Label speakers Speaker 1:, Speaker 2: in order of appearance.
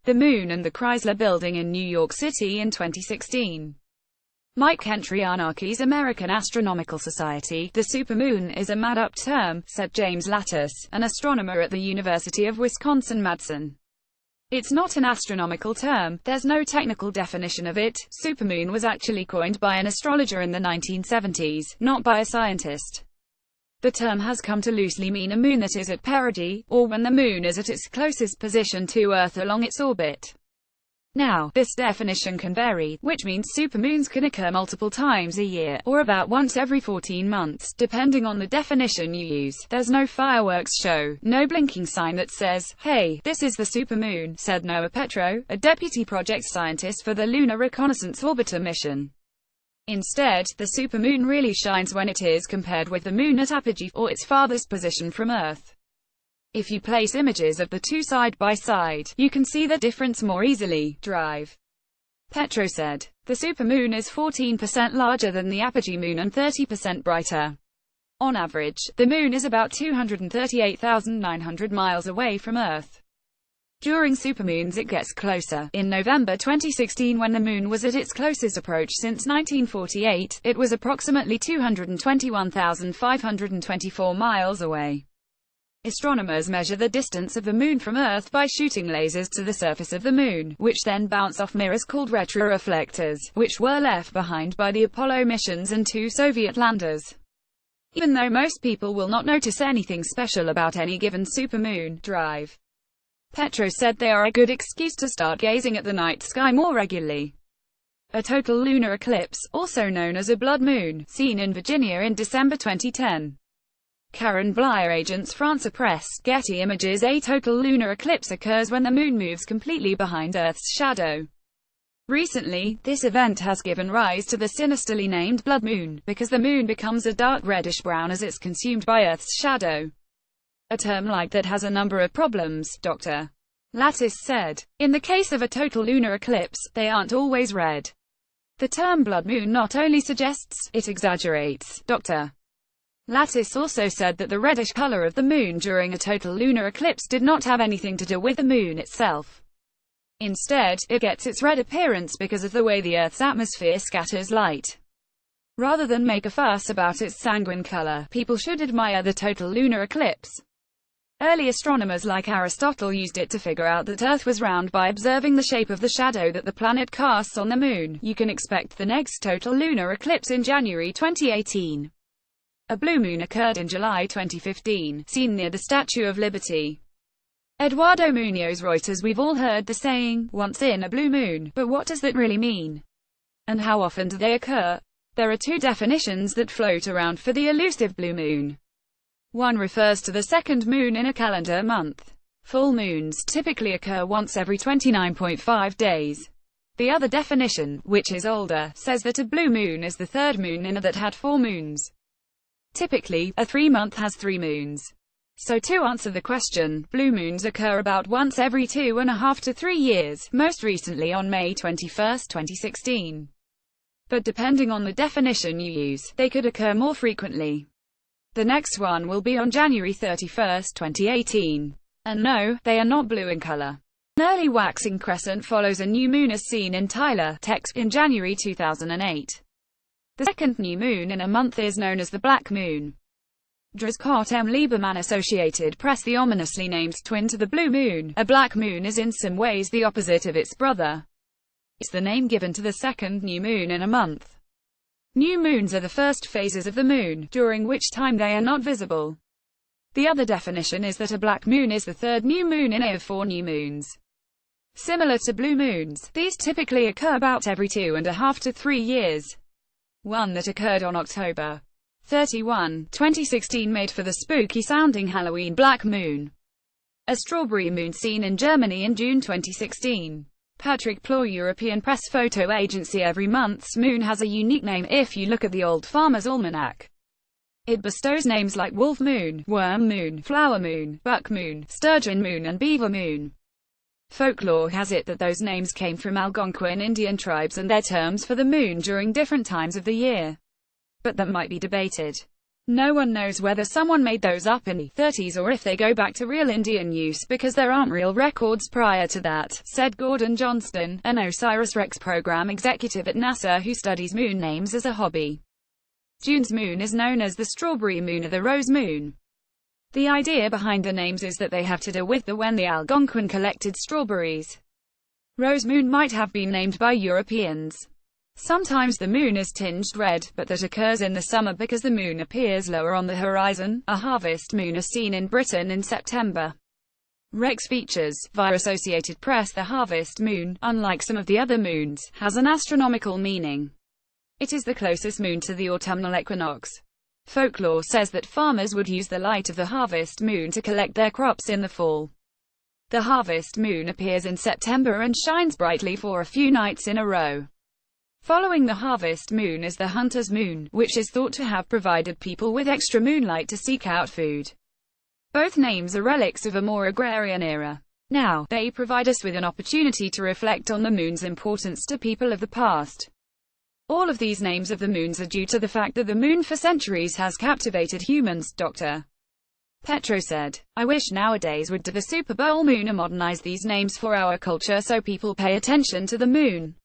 Speaker 1: the Moon and the Chrysler Building in New York City in 2016. Mike Kentrianarchy's American Astronomical Society, the supermoon is a made-up term, said James Lattice, an astronomer at the University of Wisconsin-Madison. It's not an astronomical term, there's no technical definition of it. Supermoon was actually coined by an astrologer in the 1970s, not by a scientist. The term has come to loosely mean a moon that is at perigee, or when the moon is at its closest position to Earth along its orbit. Now, this definition can vary, which means supermoons can occur multiple times a year, or about once every 14 months, depending on the definition you use. There's no fireworks show, no blinking sign that says, "Hey, this is the supermoon," said Noah Petro, a deputy project scientist for the Lunar Reconnaissance Orbiter mission. Instead, the supermoon really shines when it is compared with the moon at apogee, or its farthest position from Earth. If you place images of the two side by side, you can see the difference more easily. Drive. Petro said, the supermoon is 14% larger than the apogee moon and 30% brighter. On average, the moon is about 238,900 miles away from Earth. During supermoons it gets closer. In November 2016, when the moon was at its closest approach since 1948, it was approximately 221,524 miles away. Astronomers measure the distance of the moon from Earth by shooting lasers to the surface of the moon, which then bounce off mirrors called retroreflectors, which were left behind by the Apollo missions and 2 Soviet landers. Even though most people will not notice anything special about any given supermoon, Drive. Petro said they are a good excuse to start gazing at the night sky more regularly. A total lunar eclipse, also known as a blood moon, seen in Virginia in December 2010. Karen Blyer, Agence France-Presse, Getty Images. A total lunar eclipse occurs when the moon moves completely behind Earth's shadow. Recently, this event has given rise to the sinisterly named blood moon, because the moon becomes a dark reddish-brown as it's consumed by Earth's shadow. A term like that has a number of problems, Dr. Lattice said. In the case of a total lunar eclipse, they aren't always red. The term blood moon not only suggests, it exaggerates. Dr. Lattice also said that the reddish color of the moon during a total lunar eclipse did not have anything to do with the moon itself. Instead, it gets its red appearance because of the way the Earth's atmosphere scatters light. Rather than make a fuss about its sanguine color, people should admire the total lunar eclipse. Early astronomers like Aristotle used it to figure out that Earth was round by observing the shape of the shadow that the planet casts on the moon. You can expect the next total lunar eclipse in January 2018. A blue moon occurred in July 2015, seen near the Statue of Liberty. Eduardo Munoz, Reuters. We've all heard the saying, once in a blue moon, but what does that really mean? And how often do they occur? There are 2 definitions that float around for the elusive blue moon. One refers to the second moon in a calendar month. Full moons typically occur once every 29.5 days. The other definition, which is older, says that a blue moon is the third moon in a that had 4 moons. Typically, a 3-month has 3 moons. So to answer the question, blue moons occur about once every 2.5 to 3 years, most recently on May 21, 2016. But depending on the definition you use, they could occur more frequently. The next one will be on January 31, 2018. And no, they are not blue in color. An early waxing crescent follows a new moon as seen in Tyler, Texas, in January 2008. The second new moon in a month is known as the black moon. Scott M. Lieberman, Associated Press. The ominously named twin to the blue moon, a black moon, is in some ways the opposite of its brother. It's the name given to the second new moon in a month. New moons are the first phases of the moon, during which time they are not visible. The other definition is that a black moon is the third new moon in a of 4 new moons. Similar to blue moons, these typically occur about every 2.5 to 3 years. One that occurred on October 31, 2016 made for the spooky-sounding Halloween black moon. A strawberry moon seen in Germany in June 2016. Patrick Plour, European Press Photo Agency. Every month's moon has a unique name. If you look at the Old Farmer's Almanac, it bestows names like wolf moon, worm moon, flower moon, buck moon, sturgeon moon and beaver moon. Folklore has it that those names came from Algonquin Indian tribes and their terms for the moon during different times of the year. But that might be debated. No one knows whether someone made those up in the 30s or if they go back to real Indian use because there aren't real records prior to that, said Gordon Johnston, an OSIRIS-REx program executive at NASA who studies moon names as a hobby. June's moon is known as the strawberry moon or the rose moon. The idea behind the names is that they have to do with when the Algonquin collected strawberries. Rose moon might have been named by Europeans. Sometimes the moon is tinged red, but that occurs in the summer because the moon appears lower on the horizon. A harvest moon is seen in Britain in September. Rex features, via Associated Press, the harvest moon, unlike some of the other moons, has an astronomical meaning. It is the closest moon to the autumnal equinox. Folklore says that farmers would use the light of the harvest moon to collect their crops in the fall. The harvest moon appears in September and shines brightly for a few nights in a row. Following the harvest moon is the hunter's moon, which is thought to have provided people with extra moonlight to seek out food. Both names are relics of a more agrarian era. Now, they provide us with an opportunity to reflect on the moon's importance to people of the past. All of these names of the moons are due to the fact that the moon for centuries has captivated humans, Dr. Petro said. I wish nowadays would do the Super Bowl moon and modernize these names for our culture so people pay attention to the moon.